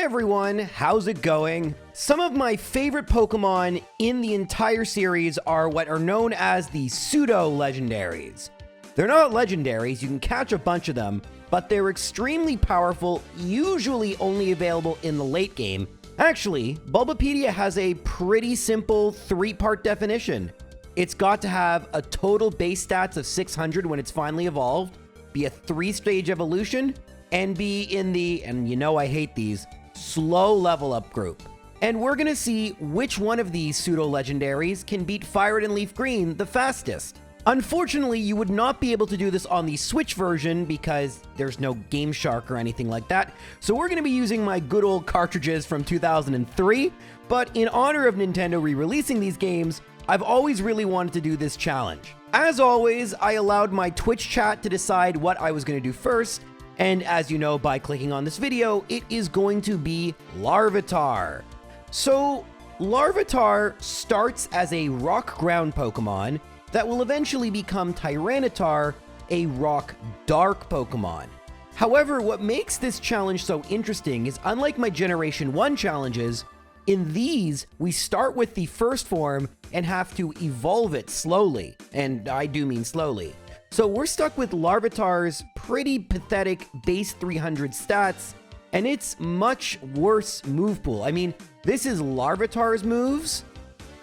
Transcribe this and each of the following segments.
everyone, how's it going? Some of my favorite Pokemon in the entire series are what are known as the Pseudo-Legendaries. They're not legendaries, you can catch a bunch of them, but they're extremely powerful, usually only available in the late game. Actually, Bulbapedia has a pretty simple 3-part definition. It's got to have a total base stats of 600 when it's finally evolved, be a 3-stage evolution, and be in the, and you know I hate these, slow level up group. And we're gonna see which one of these Pseudo-Legendaries can beat FireRed and LeafGreen the fastest. Unfortunately, you would not be able to do this on the Switch version because there's no Game Shark or anything like that. So we're gonna be using my good old cartridges from 2003, but in honor of Nintendo re-releasing these games, I've always really wanted to do this challenge. As always, I allowed my Twitch chat to decide what I was gonna do first, and as you know by clicking on this video, it is going to be Larvitar. So, Larvitar starts as a rock ground Pokemon that will eventually become Tyranitar, a rock dark Pokemon. However, what makes this challenge so interesting is unlike my Generation 1 challenges, in these, we start with the first form and have to evolve it slowly, and I do mean slowly. So we're stuck with Larvitar's pretty pathetic base 300 stats, and its much worse move pool. I mean, this is Larvitar's moves,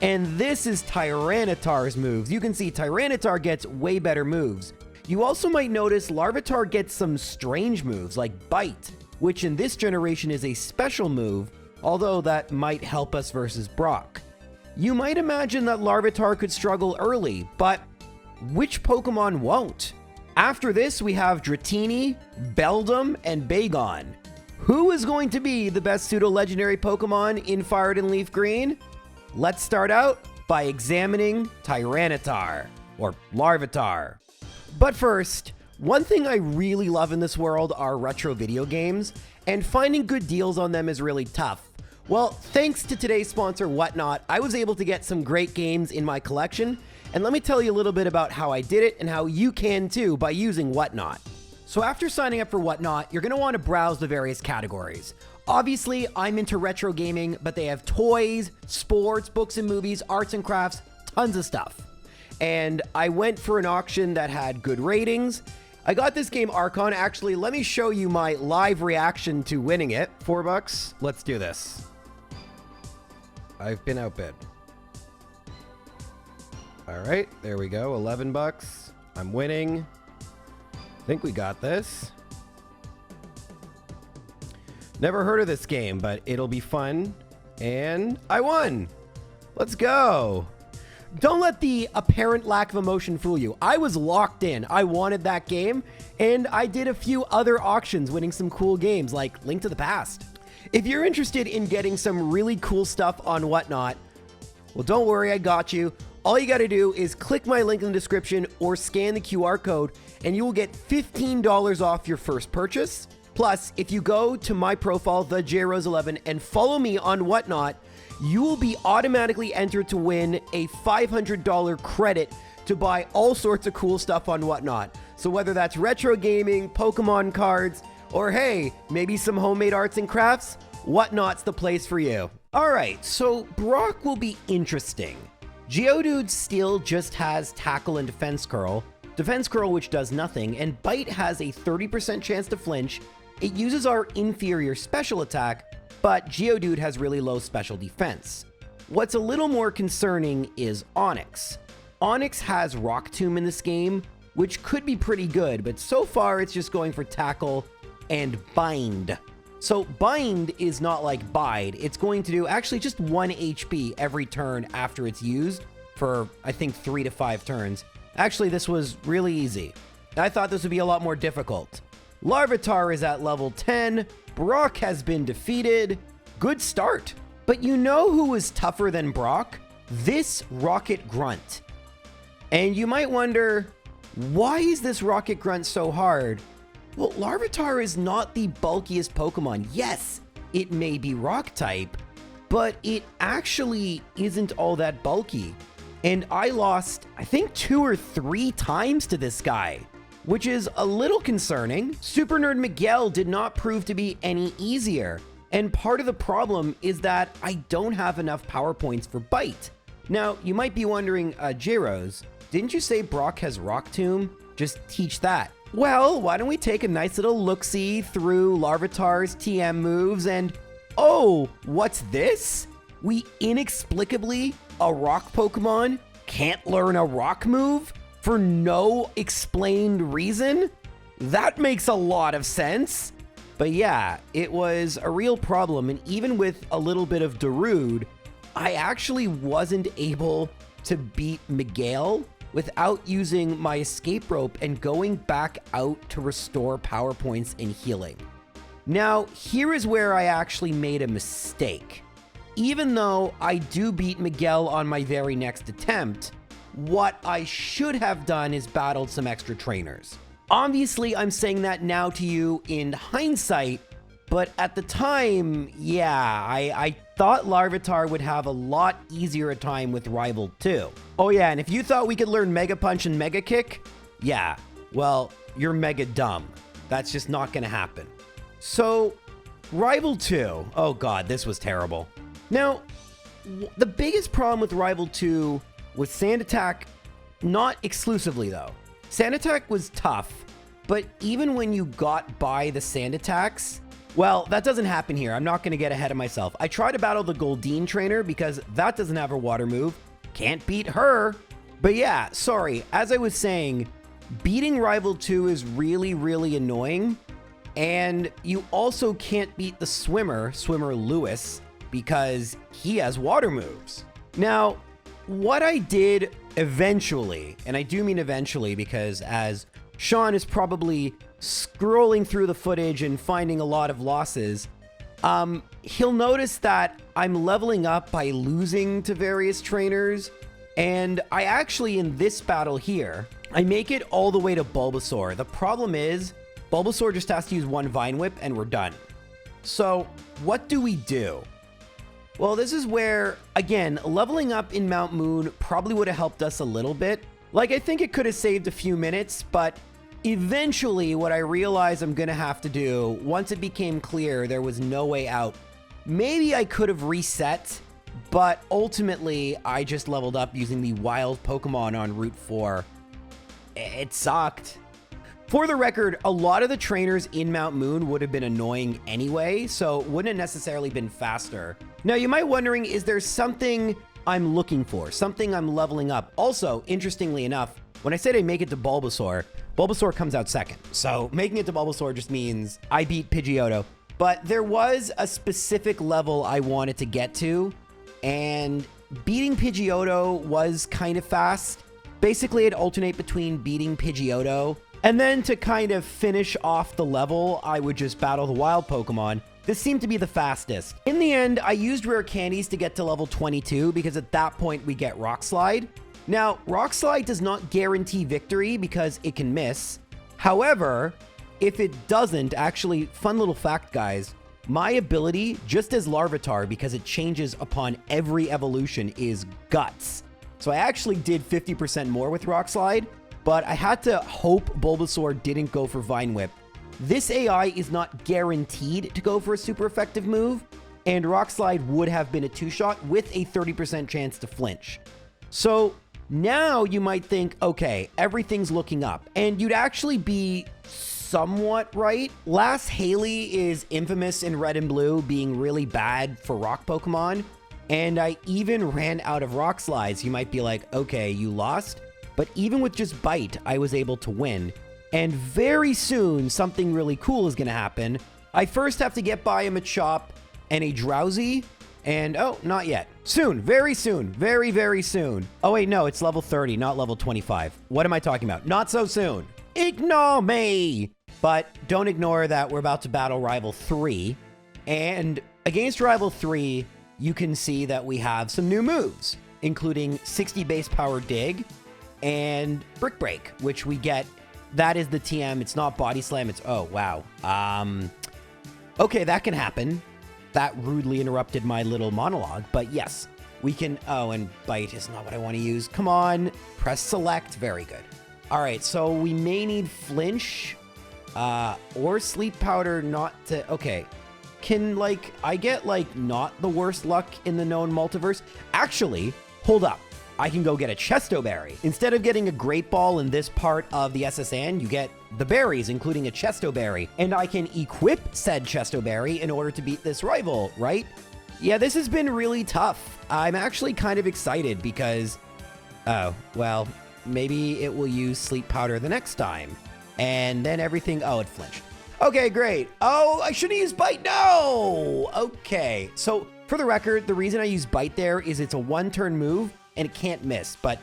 and this is Tyranitar's moves. You can see Tyranitar gets way better moves. You also might notice Larvitar gets some strange moves like Bite, which in this generation is a special move, although that might help us versus Brock. You might imagine that Larvitar could struggle early, but which Pokemon won't? After this, we have Dratini, Beldum, and Bagon. Who is going to be the best Pseudo-Legendary Pokemon in FireRed and LeafGreen? Let's start out by examining Tyranitar, or Larvitar. But first, one thing I really love in this world are retro video games, and finding good deals on them is really tough. Well, thanks to today's sponsor, Whatnot, I was able to get some great games in my collection, and let me tell you a little bit about how I did it and how you can too by using Whatnot. So after signing up for Whatnot, you're going to want to browse the various categories. Obviously, I'm into retro gaming, but they have toys, sports, books and movies, arts and crafts, tons of stuff. And I went for an auction that had good ratings. I got this game Archon. Actually, let me show you my live reaction to winning it. $4. Let's do this. I've been outbid. All right, there we go. $11. I'm winning. I think we got this. Never heard of this game, but it'll be fun. And I won. Let's go. Don't let the apparent lack of emotion fool you. I was locked in. I wanted that game, and I did a few other auctions winning some cool games like Link to the Past. If you're interested in getting some really cool stuff on Whatnot, well, don't worry, I got you. All you gotta do is click my link in the description or scan the QR code, and you will get $15 off your first purchase. Plus, if you go to my profile, TheJRose11, and follow me on Whatnot, you will be automatically entered to win a $500 credit to buy all sorts of cool stuff on Whatnot. So whether that's retro gaming, Pokemon cards, or hey, maybe some homemade arts and crafts, Whatnot's the place for you. All right, so Brock will be interesting. Geodude still just has Tackle and Defense Curl, which does nothing, and Bite has a 30% chance to flinch. It uses our inferior special attack, but Geodude has really low special defense. What's a little more concerning is Onix. Onix has Rock Tomb in this game, which could be pretty good, but so far it's just going for Tackle and Bind. So Bind is not like Bide. It's going to do actually just 1 HP every turn after it's used for, I think, 3 to 5 turns. Actually, this was really easy. I thought this would be a lot more difficult. Larvitar is at level 10. Brock has been defeated. Good start. But you know who was tougher than Brock? This Rocket Grunt. And you might wonder, why is this Rocket Grunt so hard? Well, Larvitar is not the bulkiest Pokemon. Yes, it may be rock type, but it actually isn't all that bulky. And I lost, I think, 2 or 3 times to this guy, which is a little concerning. Super Nerd Miguel did not prove to be any easier. And part of the problem is that I don't have enough power points for Bite. Now, you might be wondering, J-Rose, didn't you say Brock has Rock Tomb? Just teach that. Well, why don't we take a nice little look-see through Larvitar's TM moves and... Oh, what's this? We inexplicably, a rock Pokemon, can't learn a rock move for no explained reason? That makes a lot of sense. But yeah, it was a real problem, and even with a little bit of Darude, I actually wasn't able to beat Miguel without using my escape rope and going back out to restore power points and healing. Now, here is where I actually made a mistake. Even though I do beat Miguel on my very next attempt, what I should have done is battled some extra trainers. Obviously, I'm saying that now to you in hindsight, but at the time, yeah, I thought Larvitar would have a lot easier a time with Rival 2. Oh yeah, and if you thought we could learn Mega Punch and Mega Kick, yeah, well, you're mega dumb. That's just not gonna happen. So, Rival 2, oh god, this was terrible. Now, the biggest problem with Rival 2 was Sand Attack, not exclusively though. Sand Attack was tough, but even when you got by the Sand Attacks, well, that doesn't happen here. I'm not going to get ahead of myself. I tried to battle the Goldeen trainer because that doesn't have a water move. Can't beat her. But yeah, sorry. As I was saying, beating Rival 2 is really, really annoying. And you also can't beat the Swimmer Lewis, because he has water moves. Now, what I did eventually, and I do mean eventually because as Sean is probably scrolling through the footage and finding a lot of losses, he'll notice that I'm leveling up by losing to various trainers. And I actually, in this battle here, I make it all the way to Bulbasaur. The problem is, Bulbasaur just has to use one Vine Whip and we're done. So, what do we do? Well, this is where, again, leveling up in Mount Moon probably would have helped us a little bit. Like, I think it could have saved a few minutes, but eventually what I realized I'm going to have to do, once it became clear there was no way out, maybe I could have reset, but ultimately I just leveled up using the wild Pokemon on Route 4. It sucked. For the record, a lot of the trainers in Mount Moon would have been annoying anyway, so wouldn't have necessarily been faster. Now, you might be wondering, is there something I'm looking for? Something I'm leveling up? Also, interestingly enough, when I said I make it to Bulbasaur, Bulbasaur comes out second. So making it to Bulbasaur just means I beat Pidgeotto. But there was a specific level I wanted to get to, and beating Pidgeotto was kind of fast. Basically, I'd alternate between beating Pidgeotto, and then to kind of finish off the level, I would just battle the wild Pokemon. This seemed to be the fastest. In the end, I used rare candies to get to level 22 because at that point we get Rock Slide. Now, Rock Slide does not guarantee victory because it can miss. However, if it doesn't, actually, fun little fact, guys, my ability, just as Larvitar, because it changes upon every evolution, is Guts. So I actually did 50% more with Rock Slide, but I had to hope Bulbasaur didn't go for Vine Whip. This AI is not guaranteed to go for a super effective move, and Rock Slide would have been a two-shot with a 30% chance to flinch. So now you might think, okay, everything's looking up, and you'd actually be somewhat right. Last Haley is infamous in Red and Blue being really bad for rock Pokemon, and I even ran out of Rock Slides. You might be like, okay, you lost. But even with just Bite, I was able to win. And very soon, something really cool is going to happen. I first have to get by a Machop and a Drowsy. And, oh, not yet. Soon. Very soon. Very, very soon. Oh, wait, no. It's level 30, not level 25. What am I talking about? Not so soon. Ignore me. But don't ignore that we're about to battle Rival 3. And against Rival 3, you can see that we have some new moves, including 60 base power Dig and Brick Break, which we get. That is the TM. It's not Body Slam. It's, oh, wow. Okay, that can happen. That rudely interrupted my little monologue. But yes, we can. Oh, and Bite is not what I want to use. Come on. Press Select. Very good. All right, so we may need Flinch or Sleep Powder not to. Okay. can, like, I get, like, not the worst luck in the known multiverse? Actually, hold up. I can go get a Chesto-berry. Instead of getting a Great Ball in this part of the SSN, you get the berries, including a Chesto-berry. And I can equip said Chesto-berry in order to beat this rival, right? Yeah, this has been really tough. I'm actually kind of excited because, oh, well, maybe it will use Sleep Powder the next time. And then everything, oh, it flinched. Okay, great. Oh, I shouldn't use Bite, no! Okay, so for the record, the reason I use Bite there is it's a one-turn move, and it can't miss, but,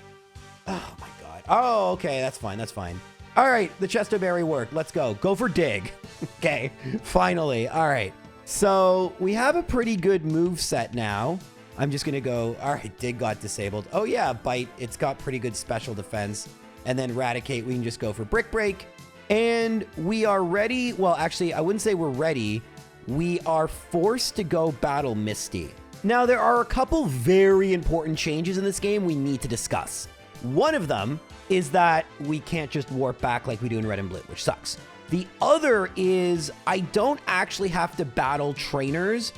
oh my god. Oh, okay, that's fine, that's fine. All right, the Chesto-berry worked. Let's go. Go for Dig. Okay, finally. All right, so we have a pretty good move set now. I'm just gonna go, all right, Dig got disabled. Oh yeah, Bite, it's got pretty good special defense. And then Raticate, we can just go for Brick Break. And we are ready. Well, actually, I wouldn't say we're ready. We are forced to go battle Misty. Now, there are a couple very important changes in this game we need to discuss. One of them is that we can't just warp back like we do in Red and Blue, which sucks. The other is I don't actually have to battle trainers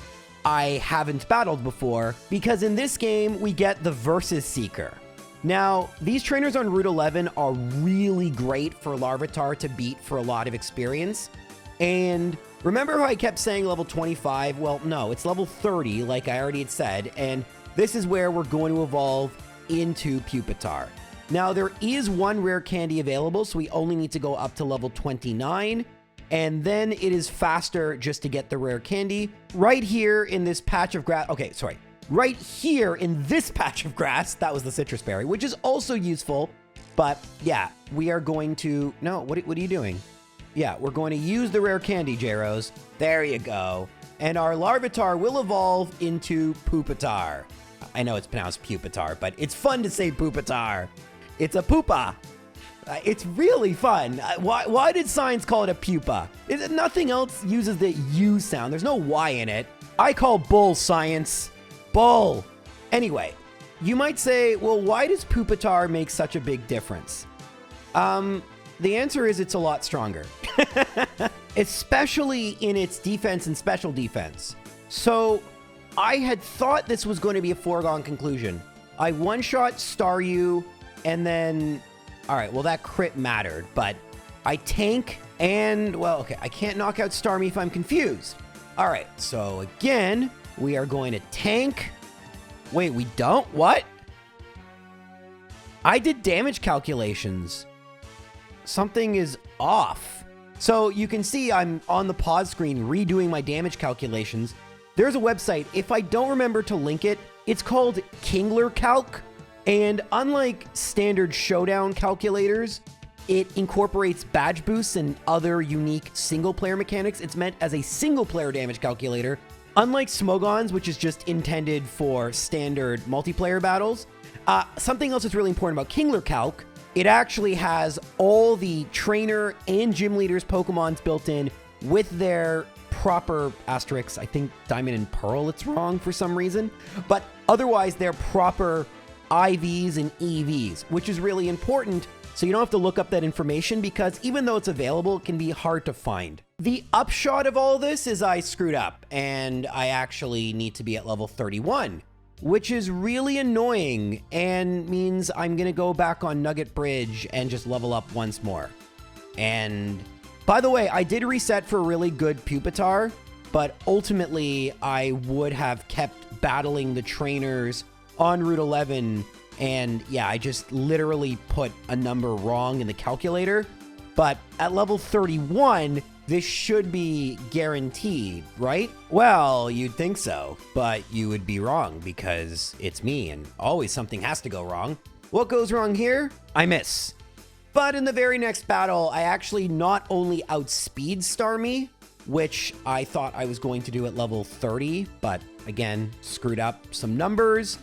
I haven't battled before, because in this game, we get the Versus Seeker. Now, these trainers on Route 11 are really great for Larvitar to beat for a lot of experience. And remember how I kept saying level 25? Well, no, it's level 30, like I already had said, and this is where we're going to evolve into Pupitar. Now, there is one rare candy available, so we only need to go up to level 29, and then it is faster just to get the rare candy. Right here in this patch of grass, okay, sorry. Right here in this patch of grass, that was the citrus berry, which is also useful, but yeah, we are going to, no, what are you doing? Yeah, we're going to use the rare candy, J-Rose. There you go. And our Larvitar will evolve into Pupitar. I know it's pronounced Pupitar, but it's fun to say Pupitar. It's a pupa. It's really fun. Why did science call it a pupa? Nothing else uses the U sound. There's no Y in it. I call bull science. Bull. Anyway, you might say, well, why does Pupitar make such a big difference? The answer is it's a lot stronger. Especially in its defense and special defense. So I had thought this was going to be a foregone conclusion. I one-shot Staryu, and then, all right, well, that crit mattered, but I tank, and, well, okay, I can't knock out Starmie if I'm confused. All right, so again, we are going to tank. Wait, we don't? What? I did damage calculations. Something is off. So you can see I'm on the pause screen redoing my damage calculations. There's a website. If I don't remember to link it, it's called Kingler Calc. And unlike standard showdown calculators, it incorporates badge boosts and other unique single-player mechanics. It's meant as a single-player damage calculator. Unlike Smogon's, which is just intended for standard multiplayer battles, something else that's really important about Kingler Calc, it actually has all the trainer and gym leaders Pokemons built in with their proper asterisks. I think Diamond and Pearl, it's wrong for some reason. But otherwise, they're proper IVs and EVs, which is really important. So you don't have to look up that information because even though it's available, it can be hard to find. The upshot of all this is I screwed up and I actually need to be at level 31, which is really annoying and means I'm going to go back on Nugget Bridge and just level up once more. And by the way, I did reset for a really good Pupitar, but ultimately I would have kept battling the trainers on Route 11. And yeah, I just literally put a number wrong in the calculator. But at level 31, this should be guaranteed, right? Well, you'd think so, but you would be wrong because it's me and always something has to go wrong. What goes wrong here? I miss. But in the very next battle, I actually not only outspeed Starmie, which I thought I was going to do at level 30, but again, screwed up some numbers.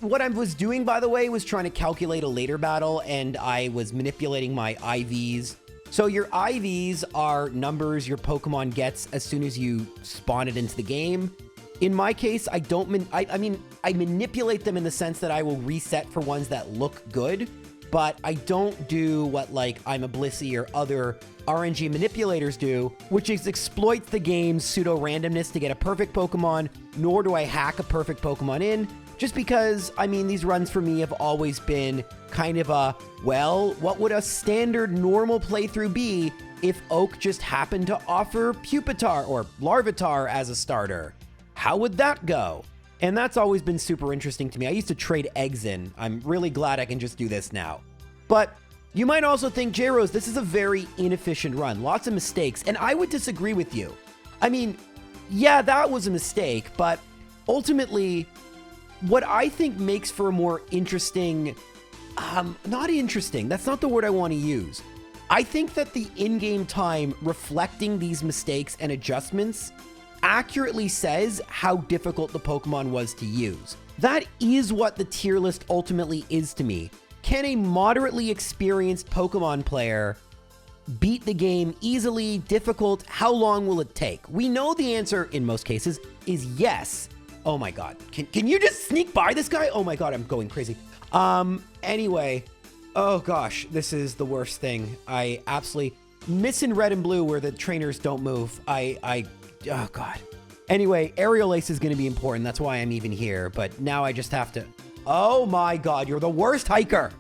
What I was doing, by the way, was trying to calculate a later battle, and I was manipulating my IVs. So your IVs are numbers your Pokemon gets as soon as you spawn it into the game. In my case, I manipulate them in the sense that I will reset for ones that look good. but I don't do what like I'm a Blissey or other RNG manipulators do, which is exploits the game's pseudo-randomness to get a perfect Pokemon, nor do I hack a perfect Pokemon in, just because, I mean, these runs for me have always been kind of a, well, what would a standard normal playthrough be if Oak just happened to offer Pupitar or Larvitar as a starter? How would that go? And that's always been super interesting to me. I used to trade eggs in. I'm really glad I can just do this now. But you might also think, J-Rose, this is a very inefficient run. Lots of mistakes. And I would disagree with you. I mean, yeah, that was a mistake. But ultimately, what I think makes for a more interesting... not interesting. That's not the word I want to use. I think that the in-game time reflecting these mistakes and adjustments accurately says how difficult the Pokemon was to use. That is what the tier list ultimately is to me. Can a moderately experienced Pokemon player beat the game easily, difficult? How long will it take? We know the answer in most cases is yes. Oh my God. Can you just sneak by this guy? Oh my God, I'm going crazy. Anyway, oh gosh, this is the worst thing. I absolutely miss in red and blue where the trainers don't move. Oh God. Anyway, Aerial Ace is going to be important. That's why I'm even here. But now I just have to... Oh my God, you're the worst hiker.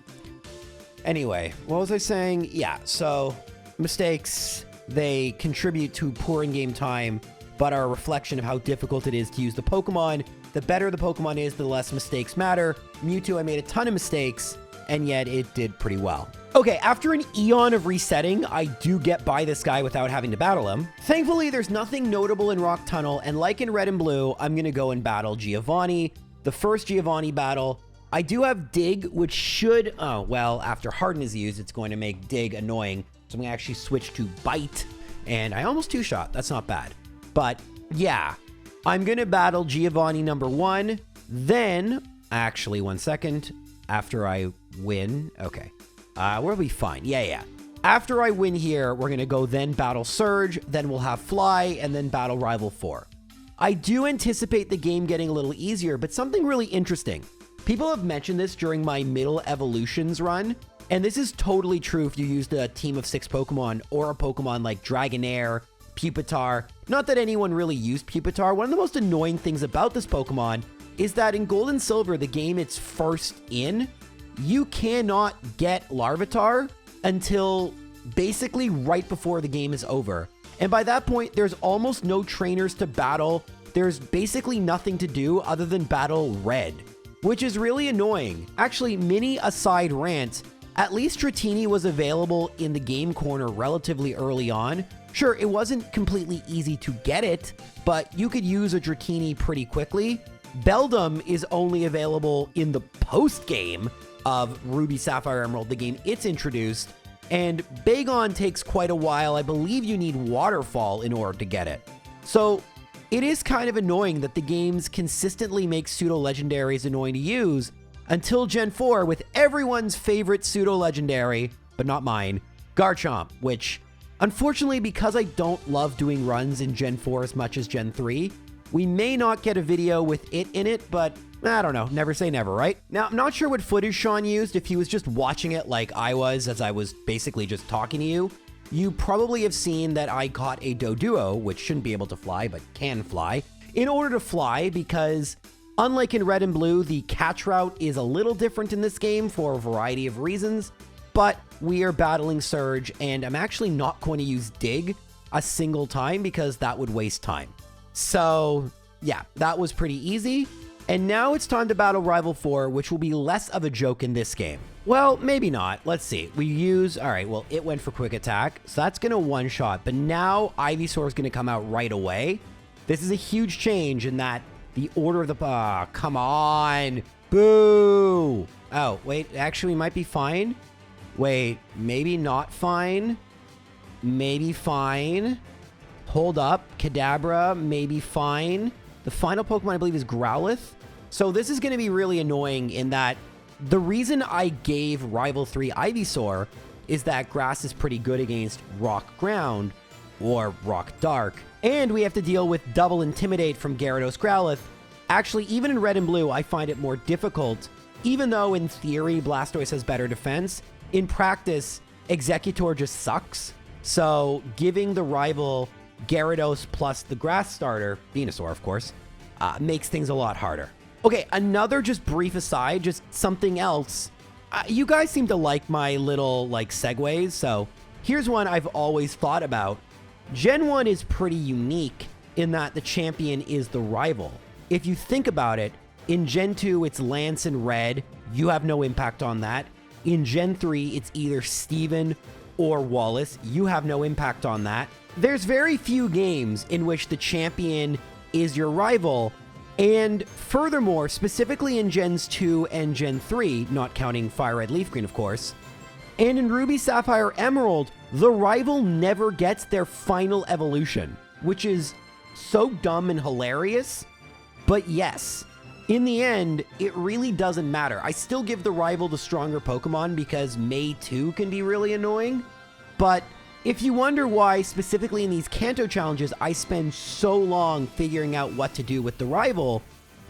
Anyway, what was I saying? Yeah, so mistakes, they contribute to poor in-game time, but are a reflection of how difficult it is to use the Pokemon. The better the Pokemon is, the less mistakes matter. Mewtwo, I made a ton of mistakes, and yet it did pretty well. Okay, after an eon of resetting, I do get by this guy without having to battle him. Thankfully, there's nothing notable in Rock Tunnel, and like in Red and Blue, I'm gonna go and battle Giovanni. The first Giovanni battle, I do have Dig, which should, oh, well, after Harden is used, it's going to make Dig annoying. So I'm gonna actually switch to Bite, and I almost two-shot, that's not bad. But yeah, I'm gonna battle Giovanni number 1, then, actually, 1 second, after I win, okay. We'll be fine, yeah. After I win here, we're gonna go then battle Surge, then we'll have Fly, and then battle Rival 4. I do anticipate the game getting a little easier, but something really interesting. People have mentioned this during my Middle Evolutions run, and this is totally true if you used a team of 6 Pokemon or a Pokemon like Dragonair, Pupitar. Not that anyone really used Pupitar. One of the most annoying things about this Pokemon is that in Gold and Silver, the game it's first in, you cannot get Larvitar until basically right before the game is over. And by that point, there's almost no trainers to battle. There's basically nothing to do other than battle Red, which is really annoying. Actually, mini aside rant, at least Dratini was available in the game corner relatively early on. Sure, it wasn't completely easy to get it, but you could use a Dratini pretty quickly. Beldum is only available in the post-game of Ruby, Sapphire, Emerald, the game it's introduced, and Bagon takes quite a while. I believe you need Waterfall in order to get it. So it is kind of annoying that the games consistently make Pseudo-Legendaries annoying to use until Gen 4 with everyone's favorite Pseudo-Legendary, but not mine, Garchomp, which unfortunately, because I don't love doing runs in Gen 4 as much as Gen 3, we may not get a video with it in it, but I don't know. Never say never, right? Now, I'm not sure what footage Sean used. If he was just watching it like I was, as I was basically just talking to you, you probably have seen that I caught a Doduo, which shouldn't be able to fly, but can fly, in order to fly, because unlike in Red and Blue, the catch route is a little different in this game for a variety of reasons, but we are battling Surge, and I'm actually not going to use Dig a single time because that would waste time. So yeah, that was pretty easy. And now it's time to battle Rival 4, which will be less of a joke in this game. Well, maybe not. Let's see. We use... All right, well, it went for Quick Attack, so that's going to one-shot. But now Ivysaur is going to come out right away. This is a huge change in that the order of the... come on. Boo. Oh, wait. Actually, we might be fine. Wait, maybe not fine. Maybe fine. Hold up. Kadabra, maybe fine. The final Pokemon, I believe, is Growlithe. So this is going to be really annoying in that the reason I gave Rival 3 Ivysaur is that Grass is pretty good against Rock Ground or Rock Dark. And we have to deal with double Intimidate from Gyarados Growlithe. Actually, even in Red and Blue, I find it more difficult even though in theory Blastoise has better defense, in practice, Executor just sucks. So giving the rival Gyarados plus the grass starter, Venusaur of course, makes things a lot harder. Okay, another just brief aside, just something else. You guys seem to like my little segues, so here's one I've always thought about. Gen 1 is pretty unique in that the champion is the rival. If you think about it, in Gen 2 it's Lance and Red, you have no impact on that. In Gen 3 it's either Steven or Wallace, you have no impact on that. There's very few games in which the champion is your rival, and furthermore, specifically in Gens 2 and Gen 3, not counting FireRed, LeafGreen of course, and in Ruby, Sapphire, Emerald, the rival never gets their final evolution, which is so dumb and hilarious. But yes, in the end, it really doesn't matter. I still give the rival the stronger Pokemon because May 2 can be really annoying. But if you wonder why, specifically in these Kanto challenges, I spend so long figuring out what to do with the rival,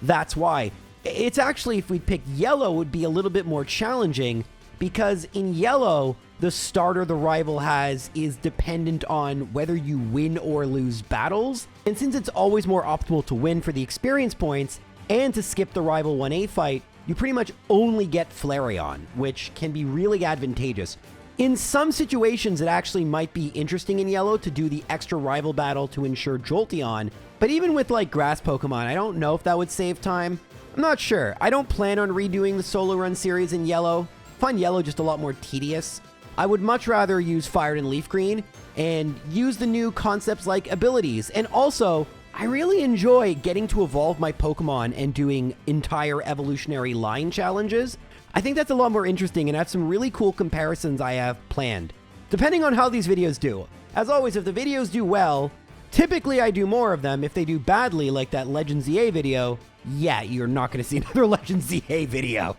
that's why. It's actually, if we pick Yellow, would be a little bit more challenging, because in Yellow, the starter the rival has is dependent on whether you win or lose battles. And since it's always more optimal to win for the experience points and to skip the rival 1A fight, you pretty much only get Flareon, which can be really advantageous. In some situations, it actually might be interesting in Yellow to do the extra rival battle to ensure Jolteon, but even with grass Pokemon, I don't know if that would save time. I'm not sure. I don't plan on redoing the solo run series in Yellow. I find Yellow just a lot more tedious. I would much rather use FireRed and LeafGreen and use the new concepts like abilities. And also, I really enjoy getting to evolve my Pokemon and doing entire evolutionary line challenges. I think that's a lot more interesting, and I have some really cool comparisons I have planned, depending on how these videos do. As always, if the videos do well, typically I do more of them. If they do badly, like that Legends EA video, yeah, you're not going to see another Legends EA video.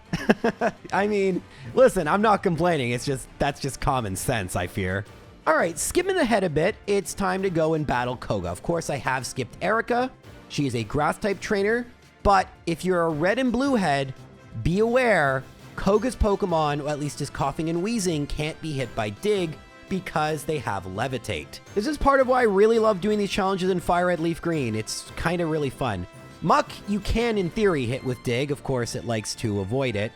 I mean, listen, I'm not complaining. That's just common sense, I fear. All right, skipping ahead a bit, it's time to go and battle Koga. Of course, I have skipped Erica. She is a grass-type trainer, but if you're a red and blue head, be aware, Koga's Pokemon, or at least his coughing and wheezing, can't be hit by Dig because they have Levitate. This is part of why I really love doing these challenges in FireRed LeafGreen. It's kind of really fun. Muck, you can, in theory, hit with Dig. Of course, it likes to avoid it.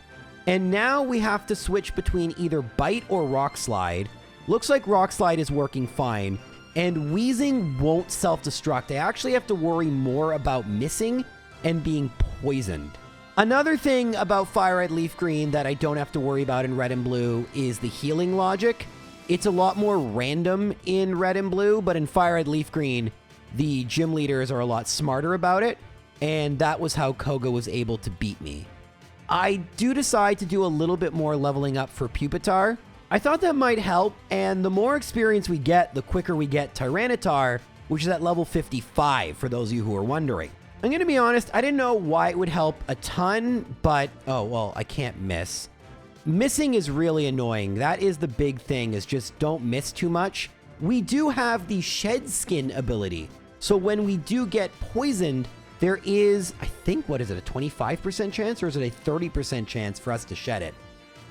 And now we have to switch between either Bite or Rock Slide. Looks like Rock Slide is working fine, and Wheezing won't self-destruct. I actually have to worry more about missing and being poisoned. Another thing about FireRed LeafGreen that I don't have to worry about in Red and Blue is the healing logic. It's a lot more random in Red and Blue, but in FireRed LeafGreen, the gym leaders are a lot smarter about it, and that was how Koga was able to beat me. I do decide to do a little bit more leveling up for Pupitar. I thought that might help, and the more experience we get, the quicker we get Tyranitar, which is at level 55, for those of you who are wondering. I'm going to be honest, I didn't know why it would help a ton, but, oh, well, I can't miss. Missing is really annoying. That is the big thing, is just don't miss too much. We do have the Shed Skin ability, so when we do get poisoned, there is, I think, what is it, a 25% chance, or is it a 30% chance for us to shed it?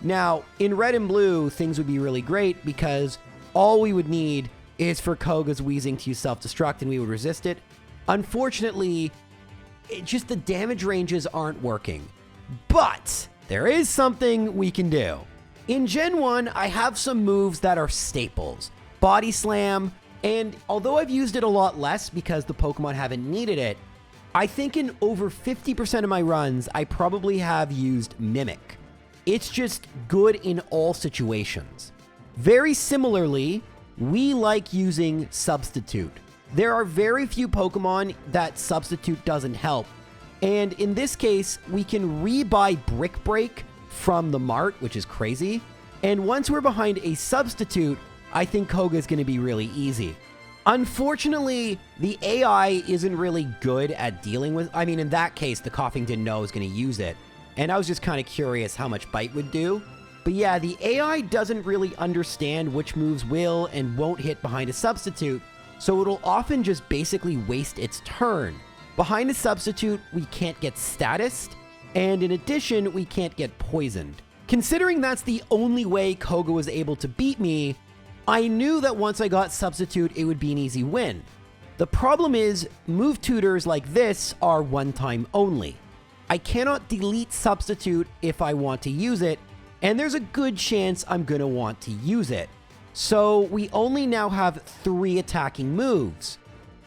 Now, in Red and Blue, things would be really great because all we would need is for Koga's Wheezing to use self-destruct and we would resist it. Unfortunately, just the damage ranges aren't working. But there is something we can do. In Gen 1, I have some moves that are staples. Body Slam, and although I've used it a lot less because the Pokemon haven't needed it, I think in over 50% of my runs, I probably have used Mimic. It's just good in all situations. Very similarly, we like using Substitute. There are very few Pokemon that Substitute doesn't help. And in this case, we can rebuy Brick Break from the Mart, which is crazy. And once we're behind a Substitute, I think Koga is going to be really easy. Unfortunately, the AI isn't really good at dealing with... I mean, in that case, the Coughing didn't know I was going to use it. And I was just kind of curious how much Bite would do. But yeah, the AI doesn't really understand which moves will and won't hit behind a Substitute, so it'll often just basically waste its turn. Behind a Substitute, we can't get statused, And in addition, we can't get poisoned. Considering that's the only way Koga was able to beat me, I knew that once I got Substitute, it would be an easy win. The problem is, move tutors like this are one time only. I cannot delete Substitute if I want to use it, and there's a good chance I'm going to want to use it. So we only now have 3 attacking moves.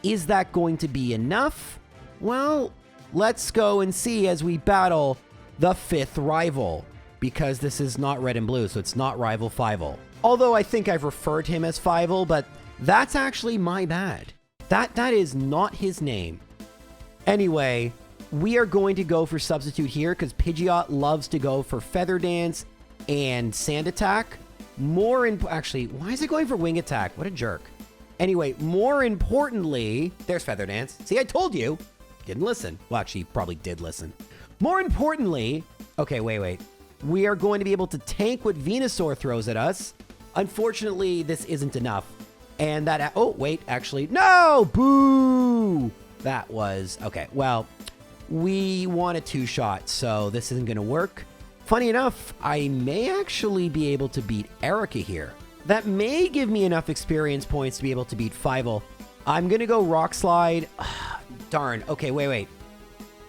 Is that going to be enough? Well, let's go and see as we battle the 5th rival, because this is not red and blue, so it's not Rival Fivel. Although I think I've referred him as Fivel, but that's actually my bad. That is not his name. Anyway, we are going to go for Substitute here because Pidgeot loves to go for Feather Dance and Sand Attack. Actually, why is it going for Wing Attack? What a jerk. Anyway, more importantly, there's Feather Dance. See, I told you. Didn't listen. Well, actually, probably did listen. More importantly, okay, wait. We are going to be able to tank what Venusaur throws at us. Unfortunately, this isn't enough. And that, oh, wait, actually, no, boo. That was, okay, well, we want a 2-shot, so this isn't going to work. Funny enough, I may actually be able to beat Erica here. That may give me enough experience points to be able to beat Fivel. I'm going to go Rock Slide. Darn. Okay, wait.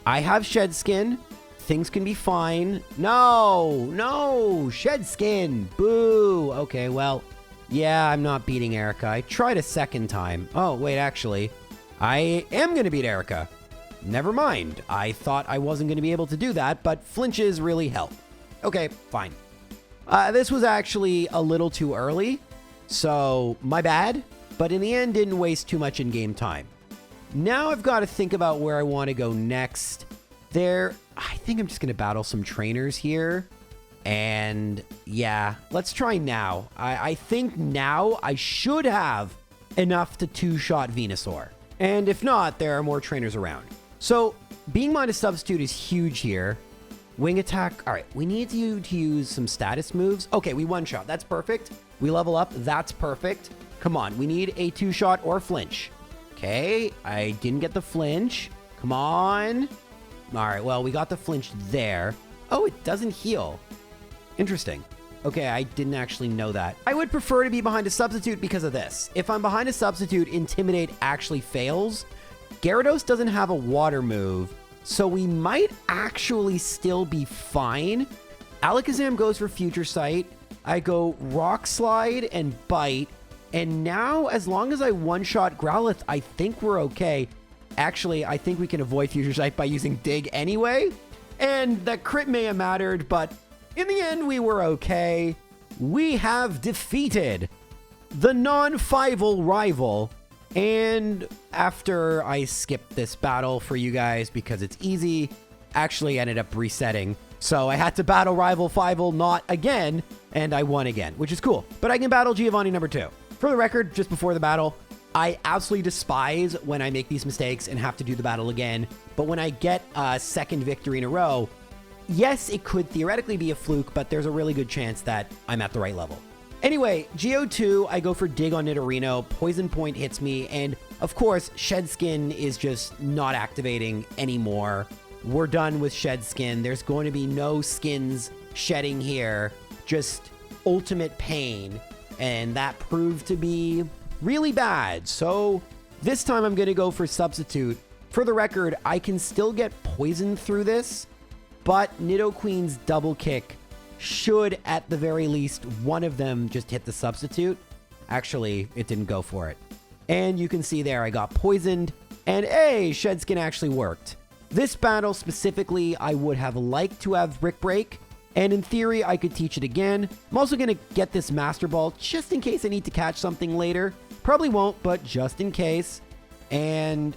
I have Shed Skin. Things can be fine. No, Shed Skin. Boo. Okay, well, yeah, I'm not beating Erica. I tried a second time. Oh, wait, actually, I am going to beat Erica. Never mind. I thought I wasn't going to be able to do that, but flinches really help. Okay, fine. This was actually a little too early, so my bad, but in the end, didn't waste too much in-game time. Now I've got to think about where I want to go next. I think I'm just going to battle some trainers here. And yeah, let's try now. I think now I should have enough to 2-shot Venusaur. And if not, there are more trainers around. So being minus Substitute is huge here. Wing Attack. All right, we need to use some status moves. Okay, we 1-shot. That's perfect. We level up. That's perfect. Come on, we need a 2-shot or flinch. Okay, I didn't get the flinch. Come on. All right, well, we got the flinch there. Oh, it doesn't heal. Interesting. Okay, I didn't actually know that. I would prefer to be behind a Substitute because of this. If I'm behind a Substitute, Intimidate actually fails. Gyarados doesn't have a water move, so we might actually still be fine. Alakazam goes for Future Sight. I go Rock Slide and Bite. And now, as long as I 1-shot Growlithe, I think we're okay. Actually, I think we can avoid Future Sight by using Dig anyway. And that crit may have mattered, but in the end, we were okay. We have defeated the non-Fivel rival. And after I skipped this battle for you guys because it's easy, actually ended up resetting. So I had to battle Rival Fivel not again, and I won again, which is cool. But I can battle Giovanni number 2. For the record, just before the battle, I absolutely despise when I make these mistakes and have to do the battle again. But when I get a second victory in a row, yes, it could theoretically be a fluke, but there's a really good chance that I'm at the right level. Anyway, Geo2, I go for Dig on Nidorino, Poison Point hits me, and of course, Shed Skin is just not activating anymore. We're done with Shed Skin. There's going to be no skins shedding here, just ultimate pain, and that proved to be really bad. So this time I'm going to go for Substitute. For the record, I can still get poisoned through this, but Nidoqueen's Double Kick should, at the very least, one of them just hit the Substitute. Actually, it didn't go for it. And you can see there I got poisoned, and hey, Shed Skin actually worked. This battle specifically, I would have liked to have Brick Break, and in theory, I could teach it again. I'm also going to get this Master Ball just in case I need to catch something later. Probably won't, but just in case. And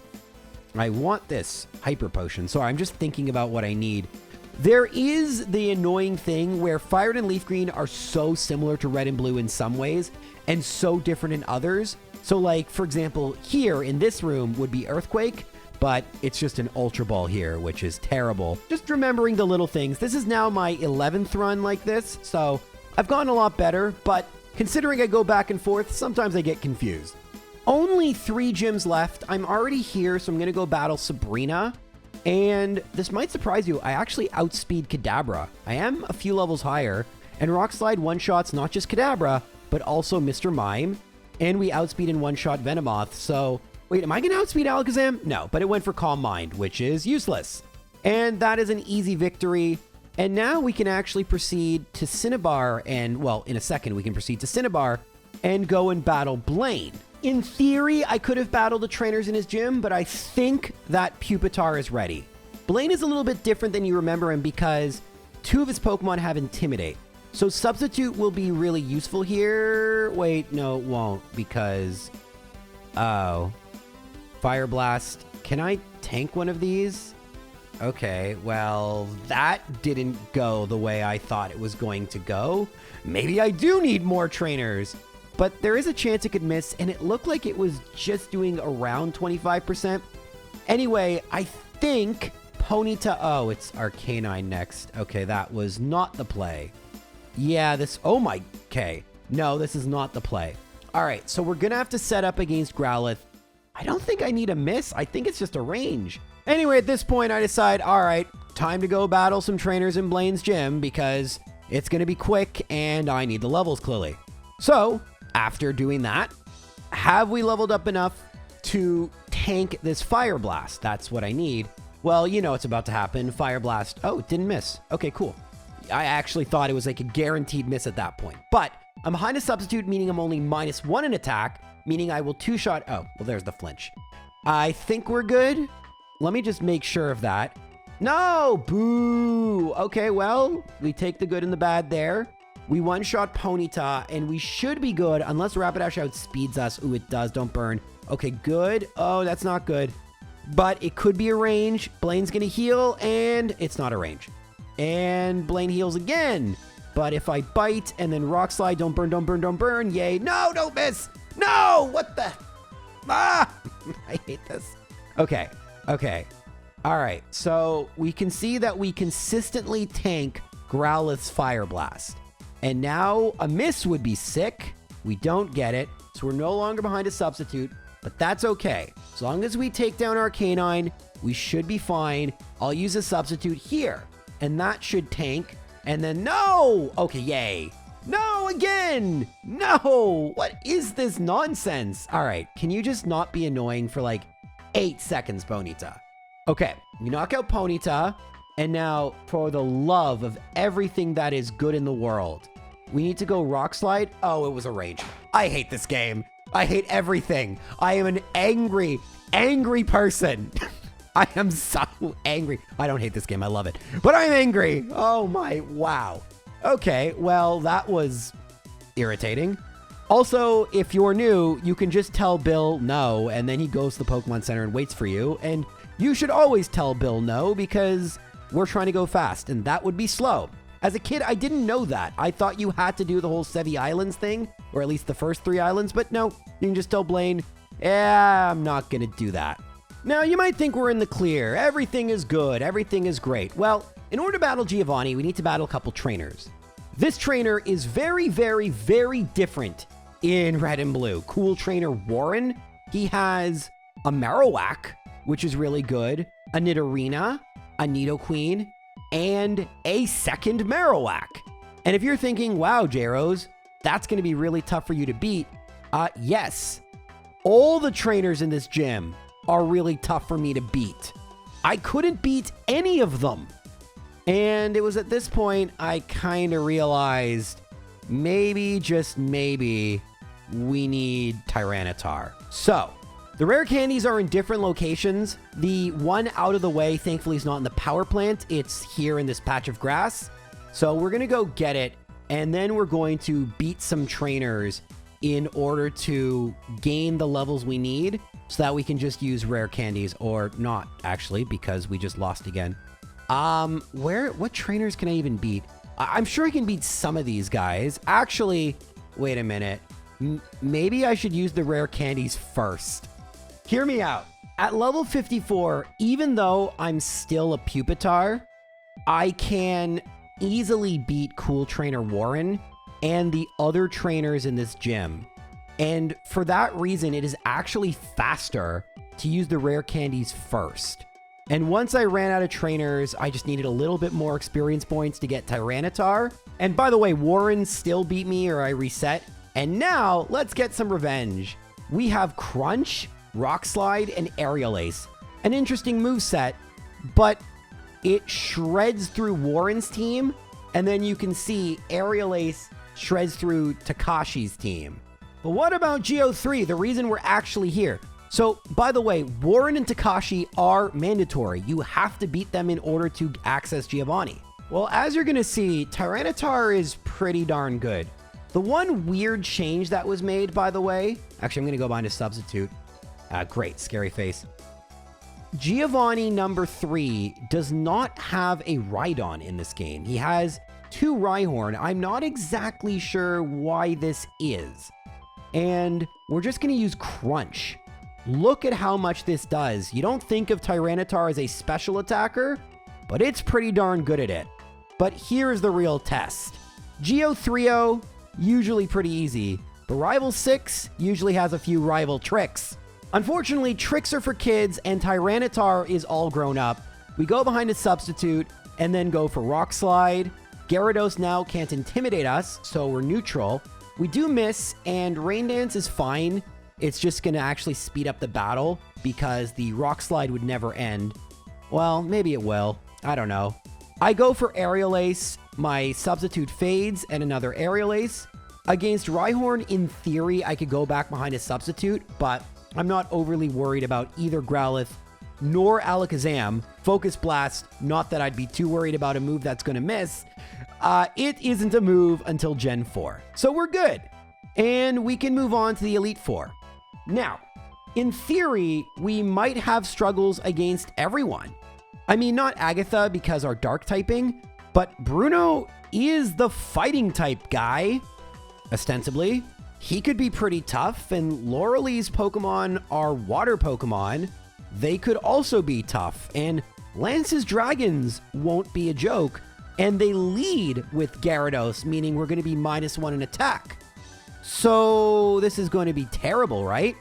I want this Hyper Potion. Sorry, I'm just thinking about what I need. There is the annoying thing where FireRed and LeafGreen are so similar to Red and Blue in some ways and so different in others. So like, for example, here in this room would be Earthquake, but it's just an Ultra Ball here, which is terrible. Just remembering the little things. This is now my 11th run like this, so I've gotten a lot better, but considering I go back and forth, sometimes I get confused. Only 3 gyms left. I'm already here, so I'm going to go battle Sabrina. And this might surprise you, I actually outspeed Kadabra. I am a few levels higher, and Rock Slide one-shots not just Kadabra, but also Mr. Mime, and we outspeed and one-shot Venomoth, so... Wait, am I going to outspeed Alakazam? No, but it went for Calm Mind, which is useless. And that is an easy victory. And now we can actually proceed to Cinnabar, and, well, in a second we can proceed to Cinnabar and go and battle Blaine. In theory, I could have battled the trainers in his gym, but I think that Pupitar is ready. Blaine is a little bit different than you remember him because 2 of his Pokemon have Intimidate. So Substitute will be really useful here. Wait, no, it won't because... Oh. Fire Blast. Can I tank one of these? Okay, well, that didn't go the way I thought it was going to go. Maybe I do need more trainers. But there is a chance it could miss, and it looked like it was just doing around 25%. Anyway, I think Ponyta... Oh, it's Arcanine next. Okay, that was not the play. Yeah, this... Oh my... Okay. No, this is not the play. All right, so we're going to have to set up against Growlithe. I don't think I need a miss. I think it's just a range. Anyway, at this point, I decide, all right, time to go battle some trainers in Blaine's gym because it's going to be quick and I need the levels clearly. So, after doing that, have we leveled up enough to tank this Fire Blast? That's what I need. Well, you know what's about to happen. Fire Blast. Oh, it didn't miss. Okay, cool. I actually thought it was like a guaranteed miss at that point. But I'm behind a Substitute, meaning I'm only -1 in attack, meaning I will 2-shot. Oh, well, there's the flinch. I think we're good. Let me just make sure of that. No! Boo! Okay, well, we take the good and the bad there. We one-shot Ponyta, and we should be good unless Rapidash outspeeds us. Ooh, it does. Don't burn. Okay, good. Oh, that's not good. But it could be a range. Blaine's going to heal, and it's not a range. And Blaine heals again. But if I bite and then Rock Slide, don't burn, don't burn, don't burn. Yay. No, don't miss. No! What the? Ah! I hate this. Okay. Okay. All right. So we can see that we consistently tank Growlithe's Fire Blast. And now a miss would be sick. We don't get it. So we're no longer behind a Substitute. But that's okay. As long as we take down Arcanine, we should be fine. I'll use a Substitute here. And that should tank. And then no! Okay, yay. No, again! No! What is this nonsense? All right, can you just not be annoying for like 8 seconds, Ponyta? Okay, we knock out Ponyta. And now, for the love of everything that is good in the world, we need to go Rock Slide. Oh, it was a range. I hate this game. I hate everything. I am an angry, angry person. I am so angry. I don't hate this game. I love it. But I'm angry. Oh my, wow. Okay, well, that was irritating. Also, if you're new, you can just tell Bill no, and then he goes to the Pokemon Center and waits for you. And you should always tell Bill no, because we're trying to go fast, and that would be slow. As a kid, I didn't know that. I thought you had to do the whole Sevi Islands thing, or at least the first 3 islands, but no, you can just tell Blaine, yeah, I'm not gonna do that. Now, you might think we're in the clear. Everything is good. Everything is great. Well, in order to battle Giovanni, we need to battle a couple trainers. This trainer is very, very, very different in Red and Blue. Cool Trainer Warren. He has a Marowak, which is really good, a Nidorina, a Nidoqueen, and a second Marowak. And if you're thinking, wow, J-Rose, that's going to be really tough for you to beat, yes. All the trainers in this gym are really tough for me to beat. I couldn't beat any of them. And it was at this point I kind of realized maybe, just maybe, we need Tyranitar. So, the rare candies are in different locations. The one out of the way, thankfully, is not in the power plant. It's here in this patch of grass. So we're going to go get it, and then we're going to beat some trainers in order to gain the levels we need so that we can just use rare candies, or not, actually, because we just lost again. What trainers can I even beat? I'm sure I can beat some of these guys. Actually, wait a minute. Maybe I should use the rare candies first. Hear me out. At level 54, even though I'm still a Pupitar, I can easily beat Cool Trainer Warren and the other trainers in this gym. And for that reason, it is actually faster to use the rare candies first. And once I ran out of trainers, I just needed a little bit more experience points to get Tyranitar. And by the way, Warren still beat me or I reset. And now let's get some revenge. We have Crunch, Rock Slide, and Aerial Ace. An interesting moveset, but it shreds through Warren's team. And then you can see Aerial Ace shreds through Takashi's team. But what about Geo3, the reason we're actually here? So, by the way, Warren and Takashi are mandatory. You have to beat them in order to access Giovanni. Well, as you're going to see, Tyranitar is pretty darn good. The one weird change that was made, by the way... Actually, I'm going to go behind a substitute. Great, scary face. Giovanni number 3 does not have a Rhydon in this game. He has 2 Rhyhorn. I'm not exactly sure why this is. And we're just going to use Crunch. Look at how much this does. You don't think of Tyranitar as a special attacker, but it's pretty darn good at it. But here's the real test. Geo 3-0, usually pretty easy, but Rival 6 usually has a few rival tricks. Unfortunately, tricks are for kids, and Tyranitar is all grown up. We go behind a substitute, and then go for Rock Slide. Gyarados now can't intimidate us, so we're neutral. We do miss, and Rain Dance is fine. It's just going to actually speed up the battle because the Rock Slide would never end. Well, maybe it will. I don't know. I go for Aerial Ace. My substitute fades and another Aerial Ace. Against Rhyhorn, in theory, I could go back behind a substitute, but I'm not overly worried about either Growlithe nor Alakazam. Focus Blast, not that I'd be too worried about a move that's going to miss. It isn't a move until Gen 4. So we're good. And we can move on to the Elite Four. Now, in theory, we might have struggles against everyone. I mean, not Agatha because our dark typing, but Bruno is the fighting type guy, ostensibly. He could be pretty tough, and Lorelei's Pokemon are water Pokemon. They could also be tough, and Lance's Dragons won't be a joke, and they lead with Gyarados, meaning we're going to be -1 in attack. So this is going to be terrible, right?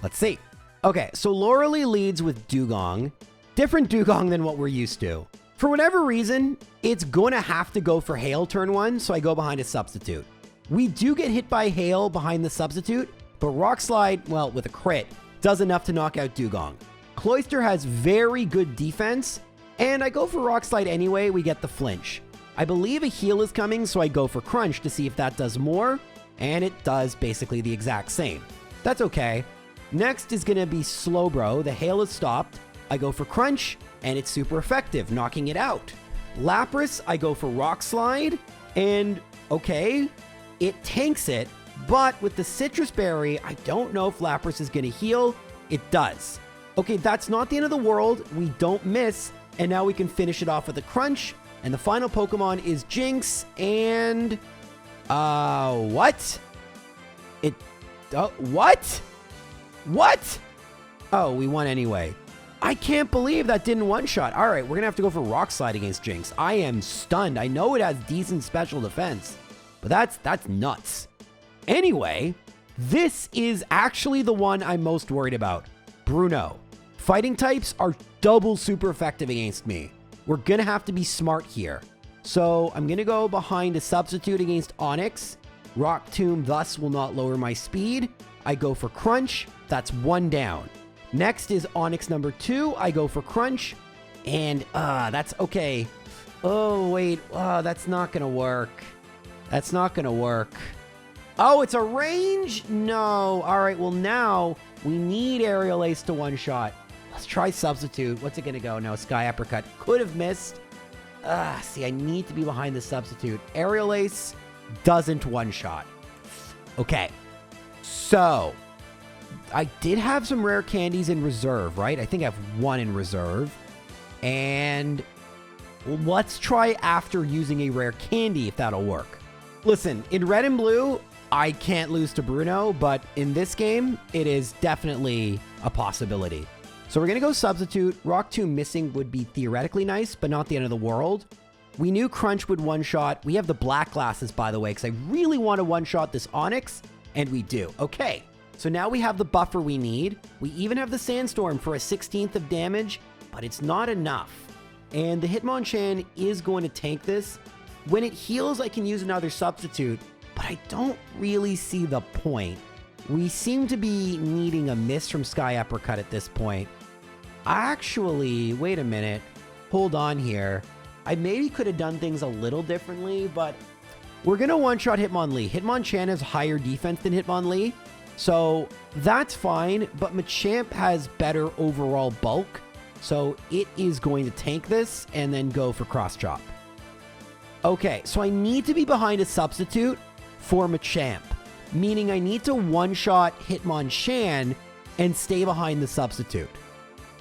Let's see. Okay, so Lorelei leads with Dugong. Different Dugong than what we're used to. For whatever reason, it's going to have to go for Hail turn 1, so I go behind a substitute. We do get hit by Hail behind the substitute, but Rock Slide, well, with a crit, does enough to knock out Dugong. Cloyster has very good defense, and I go for Rock Slide anyway, we get the flinch. I believe a heal is coming, so I go for Crunch to see if that does more, and it does basically the exact same. That's okay. Next is going to be Slowbro. The Hail is stopped. I go for Crunch, and it's super effective, knocking it out. Lapras, I go for Rock Slide, and okay, it tanks it, but with the Citrus Berry, I don't know if Lapras is going to heal. It does. Okay, that's not the end of the world. We don't miss, and now we can finish it off with a Crunch, and the final Pokemon is Jinx, and... what? What? What? Oh, we won anyway. I can't believe that didn't one-shot. All right, we're going to have to go for Rock Slide against Jinx. I am stunned. I know it has decent special defense, but that's nuts. Anyway, this is actually the one I'm most worried about. Bruno. Fighting types are double super effective against me. We're going to have to be smart here. So I'm going to go behind a substitute against Onix. Rock Tomb thus will not lower my speed. I go for Crunch. That's 1 down. Next is Onix number 2. I go for Crunch. And that's okay. Oh, wait. That's not going to work. That's not going to work. Oh, it's a range? No. All right, well, now we need Aerial Ace to one-shot. Let's try Substitute. What's it going to go? No, Sky Uppercut. Could have missed. See, I need to be behind the Substitute. Aerial Ace doesn't one-shot. Okay. So, I did have some rare candies in reserve, right? I think I have 1 in reserve. And let's try after using a rare candy if that'll work. Listen, in Red and Blue, I can't lose to Bruno, but in this game, it is definitely a possibility. So we're going to go Substitute. Rock Tomb missing would be theoretically nice, but not the end of the world. We knew Crunch would one-shot. We have the black glasses, by the way, because I really want to one-shot this Onix, and we do. Okay, so now we have the buffer we need. We even have the Sandstorm for a 16th of damage, but it's not enough. And the Hitmonchan is going to tank this. When it heals, I can use another substitute, but I don't really see the point. We seem to be needing a miss from Sky Uppercut at this point. Actually, wait a minute. Hold on here. I maybe could have done things a little differently, but we're going to one-shot Hitmonlee. Hitmonchan has higher defense than Hitmonlee, so that's fine, but Machamp has better overall bulk, so it is going to tank this and then go for Cross Chop. Okay, so I need to be behind a substitute for Machamp, meaning I need to one-shot Hitmonchan and stay behind the substitute.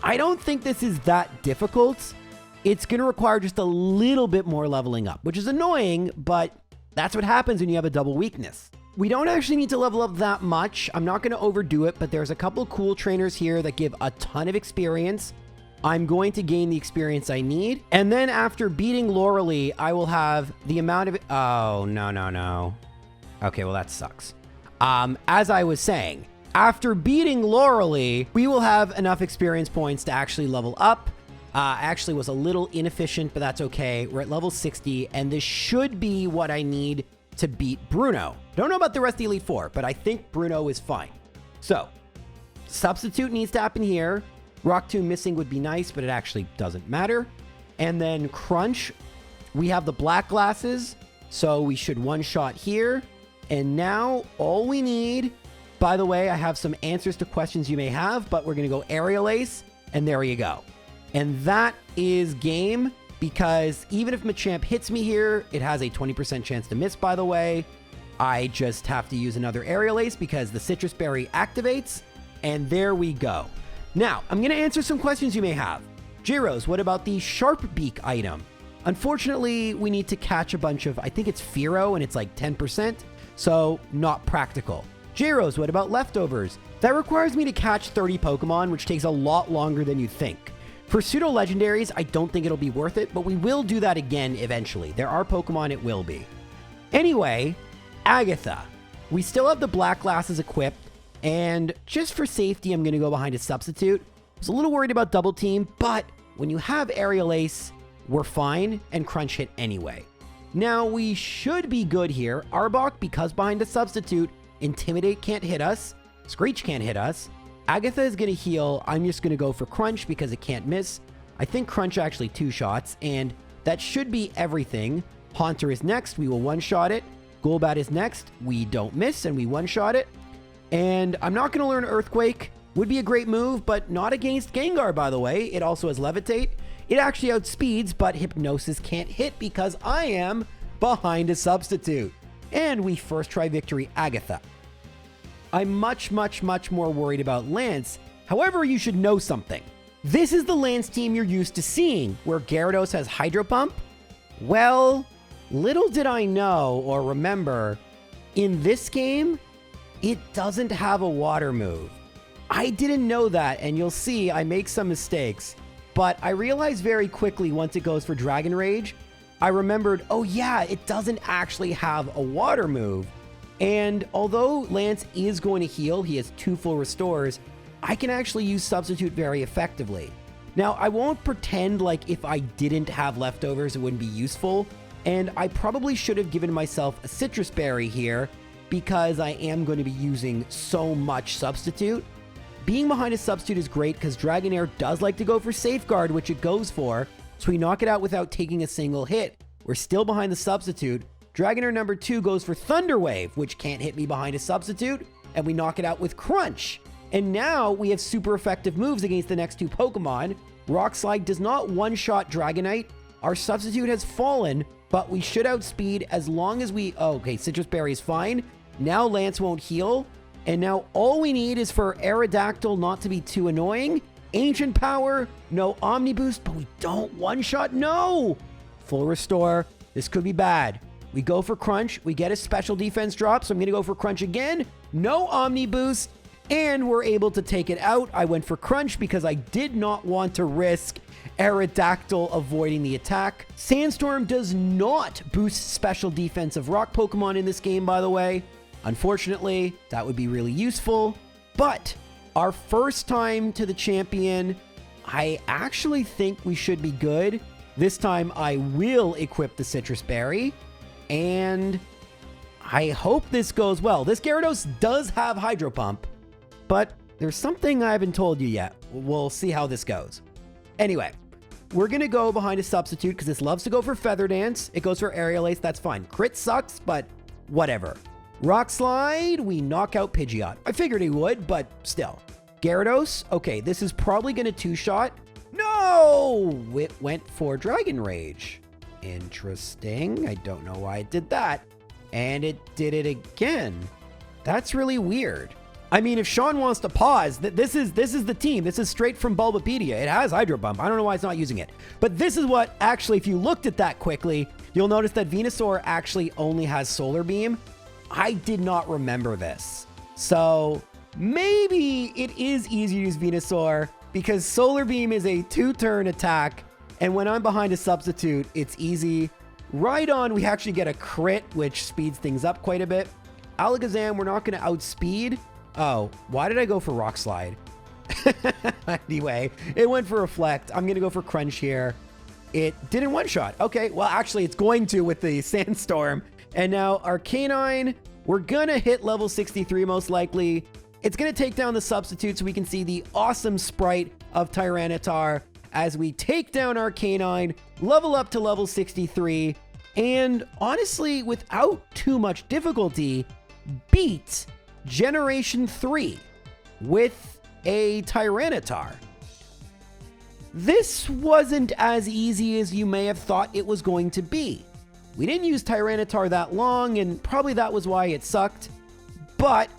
I don't think this is that difficult. It's going to require just a little bit more leveling up, which is annoying, but that's what happens when you have a double weakness. We don't actually need to level up that much. I'm not going to overdo it, but there's a couple cool trainers here that give a ton of experience. I'm going to gain the experience I need. And then after beating Lorelei, I will have the amount of... Oh, no. Okay, well, that sucks. As I was saying, after beating Lorelei, we will have enough experience points to actually level up. Actually was a little inefficient, but that's okay. We're at level 60, and this should be what I need to beat Bruno. Don't know about the rest of the Elite Four, but I think Bruno is fine. So, substitute needs to happen here. Rock Tomb missing would be nice, but it actually doesn't matter. And then Crunch, we have the black glasses, so we should one-shot here. And now, all we need... By the way, I have some answers to questions you may have, but we're going to go Aerial Ace, and there you go. And that is game, because even if Machamp hits me here, it has a 20% chance to miss, by the way. I just have to use another Aerial Ace because the Citrus Berry activates, and there we go. Now, I'm going to answer some questions you may have. Jiros, what about the Sharp Beak item? Unfortunately, we need to catch a bunch of, I think it's Fearow, and it's like 10%, so not practical. Jiros, what about Leftovers? That requires me to catch 30 Pokemon, which takes a lot longer than you think. For Pseudo-Legendaries, I don't think it'll be worth it, but we will do that again eventually. There are Pokemon it will be. Anyway, Agatha. We still have the black glasses equipped, and just for safety, I'm going to go behind a substitute. I was a little worried about double team, but when you have Aerial Ace, we're fine, and Crunch hit anyway. Now, we should be good here. Arbok, because behind a substitute, Intimidate can't hit us. Screech can't hit us. Agatha is going to heal. I'm just going to go for Crunch because it can't miss. I think Crunch actually 2 shots, and that should be everything. Haunter is next. We will one-shot it. Golbat is next. We don't miss, and we one-shot it. And I'm not going to learn Earthquake. Would be a great move, but not against Gengar, by the way. It also has Levitate. It actually outspeeds, but Hypnosis can't hit because I am behind a substitute. And we first try victory Agatha. I'm much more worried about Lance. However, you should know something. This is the Lance team you're used to seeing, where Gyarados has Hydro Pump. Well, little did I know or remember, in this game, it doesn't have a water move. I didn't know that, and you'll see I make some mistakes. But I realized very quickly once it goes for Dragon Rage, I remembered, oh yeah, it doesn't actually have a water move. And although Lance is going to heal, he has 2 full restores, I can actually use Substitute very effectively. Now, I won't pretend like if I didn't have Leftovers, it wouldn't be useful. And I probably should have given myself a Citrus Berry here because I am going to be using so much Substitute. Being behind a Substitute is great because Dragonair does like to go for Safeguard, which it goes for. So we knock it out without taking a single hit. We're still behind the Substitute. Dragonair number 2 goes for Thunder Wave, which can't hit me behind a substitute, and we knock it out with Crunch. And now we have super effective moves against the next 2 Pokemon. Rock Slide does not one-shot Dragonite. Our substitute has fallen, but we should outspeed as long as we... Oh, okay, Citrus Berry is fine. Now Lance won't heal. And now all we need is for Aerodactyl not to be too annoying. Ancient Power, no Omni Boost, but we don't one-shot. No! Full Restore. This could be bad. We go for Crunch. We get a special defense drop, so I'm going to go for Crunch again. No Omni Boost, and we're able to take it out. I went for Crunch because I did not want to risk Aerodactyl avoiding the attack. Sandstorm does not boost special defense of rock Pokemon in this game, by the way. Unfortunately, that would be really useful. But our first time to the champion, I actually think we should be good. This time I will equip the Citrus Berry, and I hope this goes well. This Gyarados does have Hydro Pump, but there's something I haven't told you yet. We'll see how this goes. Anyway, we're going to go behind a Substitute because this loves to go for Feather Dance. It goes for Aerial Ace. That's fine. Crit sucks, but whatever. Rock Slide, we knock out Pidgeot. I figured he would, but still. Gyarados, okay, this is probably going to two-shot. No! It went for Dragon Rage. Interesting. I don't know why it did that. And it did it again. That's really weird. I mean, if Sean wants to pause, this is the team. This is straight from Bulbapedia. It has Hydro Pump. I don't know why it's not using it. But this is what, actually, if you looked at that quickly, you'll notice that Venusaur actually only has Solar Beam. I did not remember this. So maybe it is easy to use Venusaur because Solar Beam is a 2-turn attack. And when I'm behind a Substitute, it's easy. Rhydon, we actually get a crit, which speeds things up quite a bit. Alakazam, we're not going to outspeed. Oh, why did I go for Rock Slide? Anyway, it went for Reflect. I'm going to go for Crunch here. It didn't one-shot. Okay, well, actually, it's going to with the Sandstorm. And now Arcanine, we're going to hit level 63 most likely. It's going to take down the Substitute so we can see the awesome sprite of Tyranitar as we take down Arcanine, level up to level 63, and honestly, without too much difficulty, beat Generation 3 with a Tyranitar. This wasn't as easy as you may have thought it was going to be. We didn't use Tyranitar that long, and probably that was why it sucked. But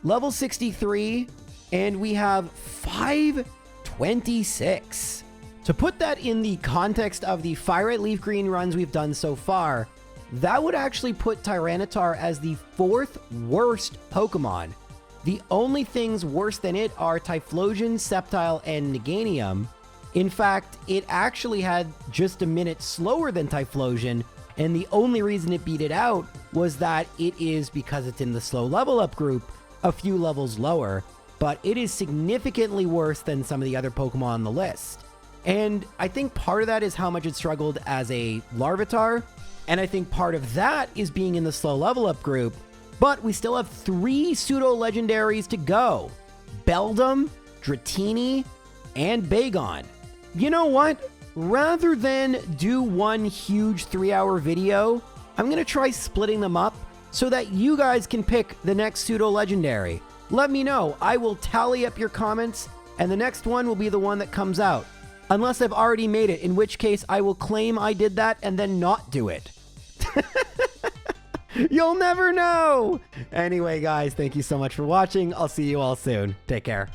level 63, and we have 526. To put that in the context of the FireRed LeafGreen runs we've done so far, that would actually put Tyranitar as the 4th worst Pokemon. The only things worse than it are Typhlosion, Sceptile, and Meganium. In fact, it actually had just a minute slower than Typhlosion, and the only reason it beat it out was that it is, because it's in the slow level up group, a few levels lower, but it is significantly worse than some of the other Pokemon on the list. And I think part of that is how much it struggled as a Larvitar, and I think part of that is being in the slow level up group, but we still have 3 Pseudo-Legendaries to go. Beldum, Dratini, and Bagon. You know what? Rather than do one huge 3-hour video, I'm going to try splitting them up so that you guys can pick the next Pseudo-Legendary. Let me know. I will tally up your comments, and the next one will be the one that comes out. Unless I've already made it, in which case I will claim I did that and then not do it. You'll never know! Anyway, guys, thank you so much for watching. I'll see you all soon. Take care.